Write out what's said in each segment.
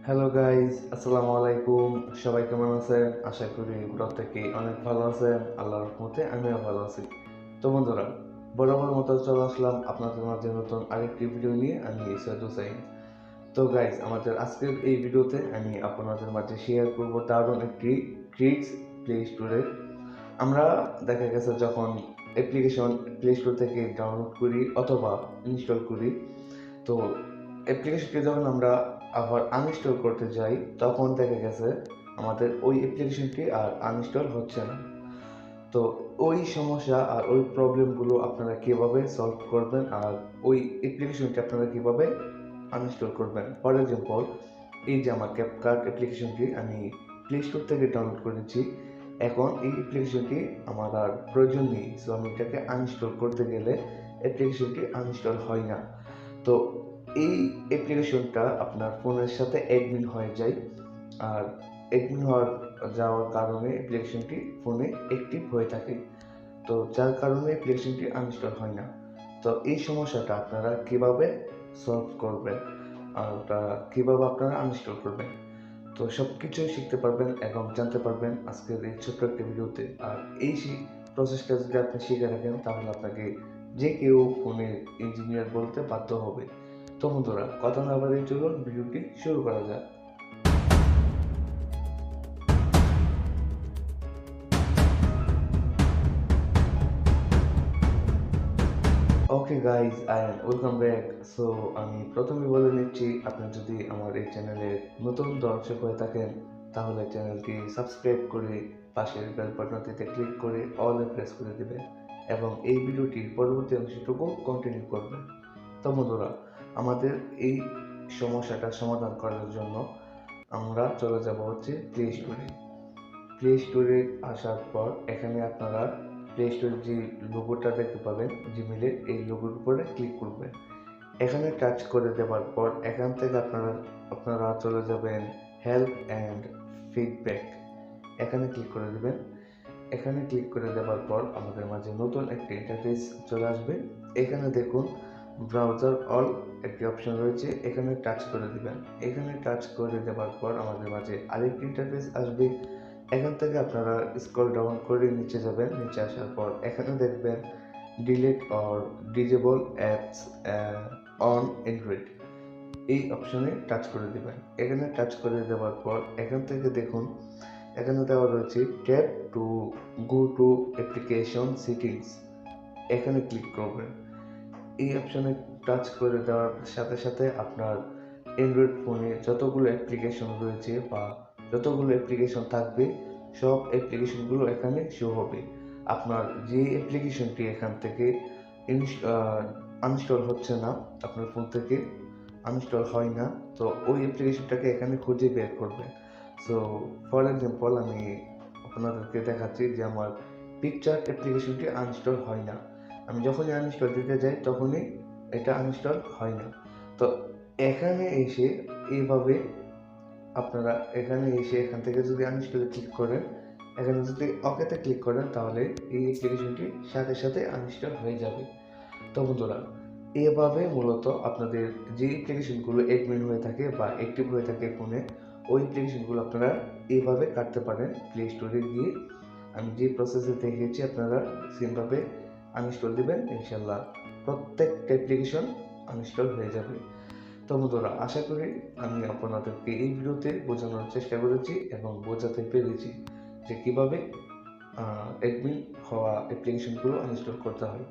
Hello guys, আসসালামু আলাইকুম। সবাই কেমন আছেন? আশা করি প্রত্যেকেই অনেক ভালো আছেন। আল্লাহর রহমতে আমিও ভালো আছি। তো বন্ধুরা, বরাবর মতো চলে আসলাম আপনাদের মাঝে নতুন আরেকটি ভিডিও নিয়ে। আমি সৈয়দ হুসাইন। তো গাইস, আমাদের আজকের এই ভিডিওতে আমি আপনাদের মাঝে শেয়ার করব দারুণ একটি ট্রিক্স প্লে স্টোরের। আমরা দেখা গেছে যখন অ্যাপ্লিকেশন প্লে স্টোর থেকে ডাউনলোড করি অথবা ইনস্টল করি, তো অ্যাপ্লিকেশনটি যখন আমরা আবার আনইনস্টল করতে যাই, তখন দেখা গেছে আমাদের ওই অ্যাপ্লিকেশনটি আর আনইনস্টল হচ্ছে না। তো ওই সমস্যা আর ওই প্রবলেমগুলো আপনারা কিভাবে সলভ করবেন আর ওই অ্যাপ্লিকেশনটি আপনারা কিভাবে আনইনস্টল করবেন। ফর এক্সাম্পল, এই যে আমার ক্যাপকাট অ্যাপ্লিকেশনটি আমি প্লে স্টোর থেকে ডাউনলোড করেছি। এখন এই অ্যাপ্লিকেশনটি আমার আর প্রয়োজন নেই, সো আমি এটাকে আনইনস্টল করতে গেলে অ্যাপ্লিকেশনটি আনইনস্টল হয় না। তো এই অ্যাপ্লিকেশনটা আপনার ফোনের সাথে অ্যাডমিন হয়ে যায়, আর অ্যাডমিন যাওয়ার কারণে অ্যাপ্লিকেশনটি ফোনে অ্যাক্টিভ হয়ে থাকে। তো যার কারণে অ্যাপ্লিকেশনটি আনইনস্টল হয় না। তো এই সমস্যাটা আপনারা কিভাবে সলভ করবেন আর কিভাবে আপনারা আনইনস্টল করবেন, তো সব কিছুই শিখতে পারবেন এবং জানতে পারবেন আজকের এই ছোট্ট একটা ভিডিওতে। আর এই প্রসেসটা যদি আপনি শিখে রাখেন, তাহলে আপনাকে যে কেউ ফোনের ইঞ্জিনিয়ার বলতে বাধ্য হবে। তো বন্ধুরা, কথা না বাড়িয়ে চলুন ভিডিওটি শুরু করা যাক। Okay guys, welcome back. So আমি প্রথমে বলে নিচ্ছি, আপনি যদি আমার এই চ্যানেলে নতুন দর্শক হয়ে থাকেন, তাহলে চ্যানেলটি সাবস্ক্রাইব করে পাশের বেল বাটনটিতে ক্লিক করে অলে প্রেস করে দেবেন এবং এই ভিডিওটির পরবর্তী অংশটুকু কন্টিনিউ করবেন। তো বন্ধুরা, আমাদের এই সমস্যাটা সমাধান করার জন্য আমরা চলে যাব হচ্ছে প্লে স্টোরে। প্লে স্টোরে আসার পর এখানে আপনারা প্লে স্টোরের যে লোগোটা দেখতে পাবেন জিমেলের, এই লোগোর উপরে ক্লিক করবেন। এখানে টাচ করে দেওয়ার পর এখান থেকে আপনারা চলে যাবেন হেল্প অ্যান্ড ফিডব্যাক। এখানে ক্লিক করে দেবেন। এখানে ক্লিক করে দেওয়ার পর আমাদের মাঝে নতুন একটি ইন্টারফেস চলে আসবে। এখানে দেখুন ব্রাউজার অল একটি অপশন রয়েছে, এখানে টাচ করে দিবেন। এখানে টাচ করে দেওয়ার পর আমাদের মাঝে আরেকটি ইন্টারফেস আসবে। এখান থেকে আপনারা স্ক্রল ডাউন করে নিচে যাবেন। নিচে আসার পর এখানে দেখবেন delete or disable apps on Android, এই অপশনে টাচ করে দিবেন। এখানে টাচ করে দেওয়ার পর এখান থেকে দেখুন এখানে দেওয়া রয়েছে tap to go to application settings, এখানে ক্লিক করবেন। এই অপশনে টাচ করে দেওয়ার সাথে সাথে আপনার অ্যান্ড্রয়েড ফোনে যতগুলো অ্যাপ্লিকেশন রয়েছে বা যতগুলো অ্যাপ্লিকেশন থাকবে, সব অ্যাপ্লিকেশনগুলো এখানে শো হবে। আপনার যে অ্যাপ্লিকেশনটি এখান থেকে আনইনস্টল হচ্ছে না, আপনার ফোন থেকে আনইনস্টল হয় না, তো ওই অ্যাপ্লিকেশনটাকে এখানে খুঁজে বের করবেন। সো ফর এক্সাম্পল, আমি আপনাদেরকে দেখাচ্ছি যে আমার পিকচার অ্যাপ্লিকেশনটি আনইনস্টল হয় না। আমি যখনই আনইনস্টল দিতে যাই তখনই এটা আনইনস্টল হয় না। তো এখানে এসে এইভাবে আপনারা এখান থেকে যদি আনইনস্টলে ক্লিক করেন, এখানে যদি ওকেতে ক্লিক করেন, তাহলে এই অ্যাপ্লিকেশনটি সাথে সাথে আনইনস্টল হয়ে যাবে। তো বন্ধুরা, এভাবে মূলত আপনাদের যে অ্যাপ্লিকেশনগুলো অ্যাডমিন হয়ে থাকে বা অ্যাক্টিভ হয়ে থাকে ফোনে, ওই অ্যাপ্লিকেশনগুলো আপনারা এইভাবে কাটতে পারেন প্লে স্টোরে গিয়ে। আমি যে প্রসেসে দেখিয়েছি আপনারা সেমভাবে আনইনস্টল দিবেন, ইনশাল্লাহ প্রত্যেকটা অ্যাপ্লিকেশন আনইনস্টল হয়ে যাবে। তো বন্ধুরা, আশা করি আমি আপনাদেরকে এই ভিডিওতে বোঝানোর চেষ্টা করেছি এবং বোঝাতে পেরেছি যে কীভাবে অ্যাডমিন হওয়া অ্যাপ্লিকেশনগুলো আনইনস্টল করতে হয়।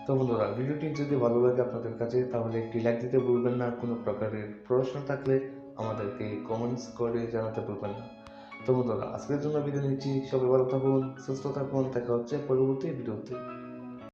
তো বন্ধুরা, ভিডিওটি যদি ভালো লাগে আপনাদের কাছে, তাহলে একটি লাইক দিতে ভুলবেন না। কোনো প্রকারের প্রশ্ন থাকলে আমাদেরকে কমেন্টস করে জানাতে ভুলবেন না। তো বন্ধুরা, আজকের জন্য বিদায় নিচ্ছি। সবাই ভালো থাকুন, সুস্থ থাকুন, দেখা হচ্ছে পরবর্তী ভিডিওতে।